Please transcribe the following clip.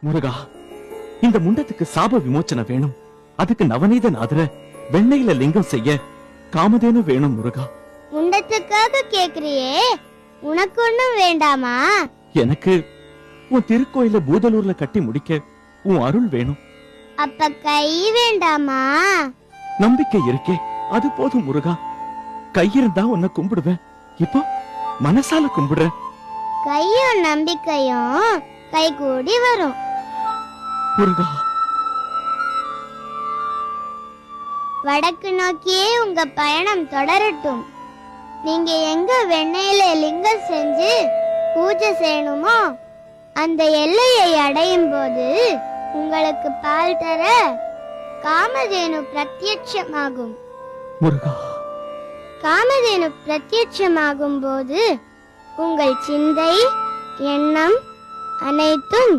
முருகா, இந்த முண்டத்துக்கு சாப விமோச்சனம் வேணும். அதுக்கு நவநீத நாதர வெண்ணையில லிங்கம் செய்ய காமதேனு வேணும் முருகா. முண்டத்துக்காக கேக்குறியே, உனக்கு ஒண்ணும் வேண்டாமா? எனக்கு உன் திருக்கோயில பூதலூர்ல கட்டி முடிக்க உன் அருள் வேணும். அப்ப கை வேண்டாமா? நம்பிக்கை இருக்கே, அது போதும் முருகா. கையிருந்தா உன்னை கும்பிடுவேன். இப்போ மனசால கும்பிடுறேன். கையும் நம்பிக்கையும் கை கூடி வரும் முருகா. வடக்கு நோக்கியே உங்க பயணம் தொடரட்டும். நீங்க எங்க வெண்ணையில லிங்கம் செஞ்சு பூஜை செய்யணுமோ அந்த எல்லையை அடையும் போது உங்களுக்கு பால் தர காமதேனு பிரத்யட்சமாகும். முருகா, காமதேனு பிரத்யட்சமாகும் போது உங்கள் சிந்தை எண்ணம் அனைத்தும்